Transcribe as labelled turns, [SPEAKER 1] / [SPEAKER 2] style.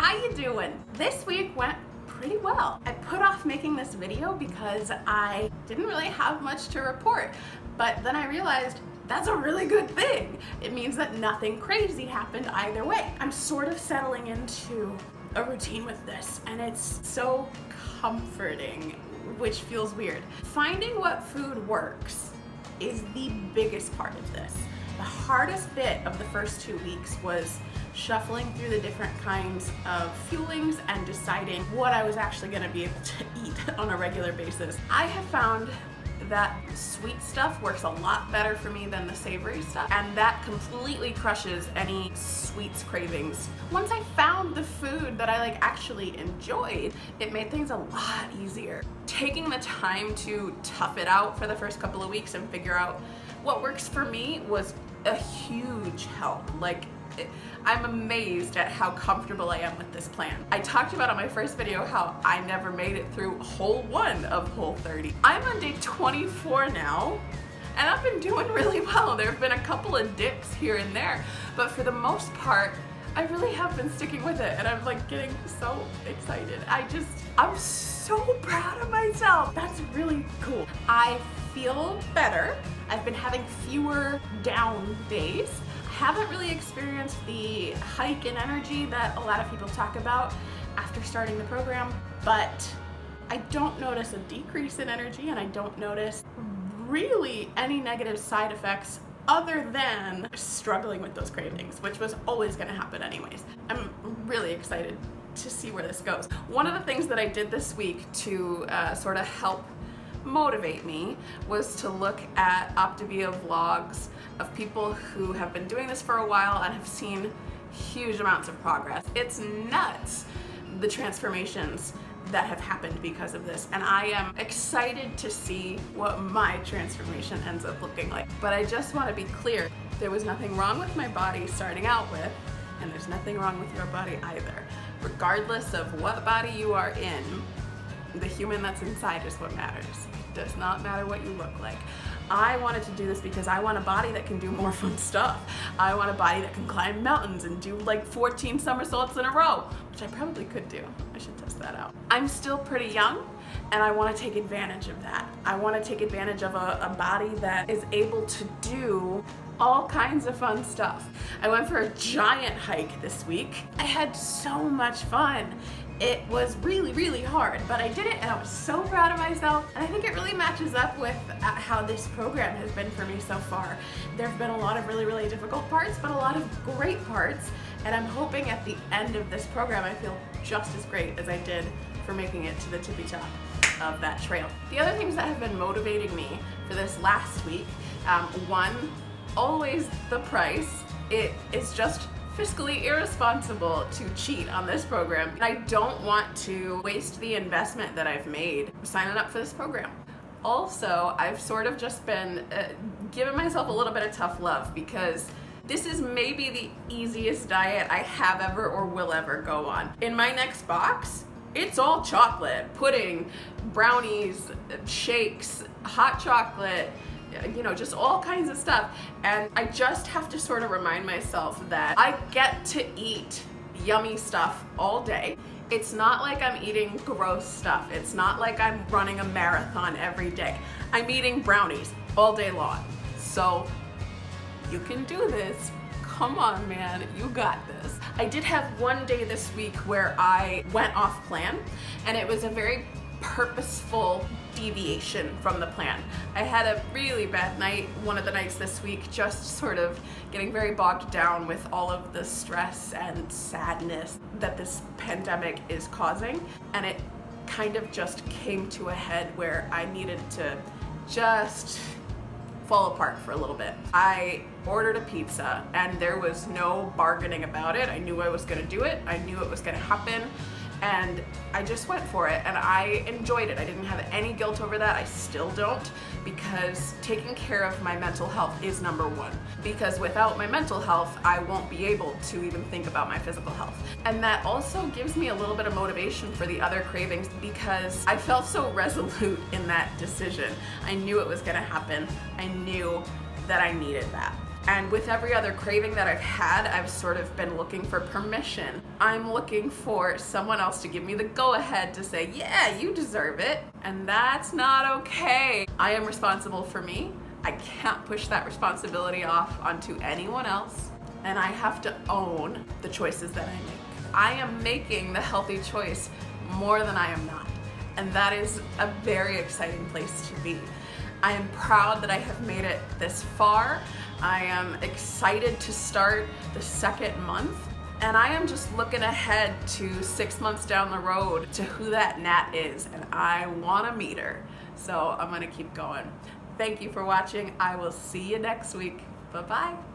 [SPEAKER 1] how you doing? This week went pretty well. I put off making this video because I didn't really have much to report, but then I realized that's a really good thing. It means that nothing crazy happened either way. I'm sort of settling into a routine with this, and it's so comforting, which feels weird. Finding what food works is the biggest part of this. The hardest bit of the first 2 weeks was shuffling through the different kinds of fuelings and deciding what I was actually going to be able to eat on a regular basis. I have found that sweet stuff works a lot better for me than the savory stuff, and that completely crushes any sweets cravings. Once I found the food that I actually enjoyed, it made things a lot easier. Taking the time to tough it out for the first couple of weeks and figure out what works for me was a huge help. I'm amazed at how comfortable I am with this plan. I talked about on my first video how I never made it through whole 1 of whole 30. I'm on day 24 now, and I've been doing really well. There have been a couple of dips here and there, but for the most part, I really have been sticking with it, and I'm getting so excited. I'm so proud of myself. That's really cool. I feel better. I've been having fewer down days. Haven't really experienced the hike in energy that a lot of people talk about after starting the program, but I don't notice a decrease in energy, and I don't notice really any negative side effects other than struggling with those cravings, which was always going to happen anyways. I'm really excited to see where this goes. One of the things that I did this week to sort of help motivate me was to look at Optavia vlogs of people who have been doing this for a while and have seen huge amounts of progress. It's nuts, the transformations that have happened because of this, and I am excited to see what my transformation ends up looking like. But I just want to be clear, there was nothing wrong with my body starting out with, and there's nothing wrong with your body either. Regardless of what body you are in, the human that's inside is what matters. It does not matter what you look like. I wanted to do this because I want a body that can do more fun stuff. I want a body that can climb mountains and do 14 somersaults in a row, which I probably could do. I should test that out. I'm still pretty young, and I want to take advantage of that. I want to take advantage of a body that is able to do all kinds of fun stuff. I went for a giant hike this week. I had so much fun. It was really, really hard, but I did it, and I was so proud of myself, and I think it really matches up with how this program has been for me so far. There have been a lot of really, really difficult parts, but a lot of great parts, and I'm hoping at the end of this program I feel just as great as I did for making it to the tippy top of that trail. The other things that have been motivating me for this last week, one, always the price. It is just fiscally irresponsible to cheat on this program. I don't want to waste the investment that I've made signing up for this program. Also, I've sort of just been giving myself a little bit of tough love because this is maybe the easiest diet I have ever or will ever go on. In my next box, it's all chocolate, pudding, brownies, shakes, hot chocolate, just all kinds of stuff. And I just have to sort of remind myself that I get to eat yummy stuff all day. It's not like I'm eating gross stuff. It's not like I'm running a marathon every day. I'm eating brownies all day long. So you can do this. Come on, man, you got this. I did have one day this week where I went off plan, and it was a very purposeful deviation from the plan. I had a really bad night, one of the nights this week, just sort of getting very bogged down with all of the stress and sadness that this pandemic is causing, and it kind of just came to a head where I needed to just fall apart for a little bit. I ordered a pizza, and there was no bargaining about it. I knew I was gonna do it. I knew it was gonna happen. And I just went for it, and I enjoyed it. I didn't have any guilt over that. I still don't, because taking care of my mental health is number one. Because without my mental health, I won't be able to even think about my physical health. And that also gives me a little bit of motivation for the other cravings, because I felt so resolute in that decision. I knew it was gonna happen. I knew that I needed that. And with every other craving that I've had, I've sort of been looking for permission. I'm looking for someone else to give me the go-ahead to say, yeah, you deserve it. And that's not okay. I am responsible for me. I can't push that responsibility off onto anyone else. And I have to own the choices that I make. I am making the healthy choice more than I am not. And that is a very exciting place to be. I am proud that I have made it this far. I am excited to start the second month, and I am just looking ahead to 6 months down the road to who that Nat is, and I want to meet her. So I'm gonna keep going. Thank you for watching. I will see you next week. Bye-bye.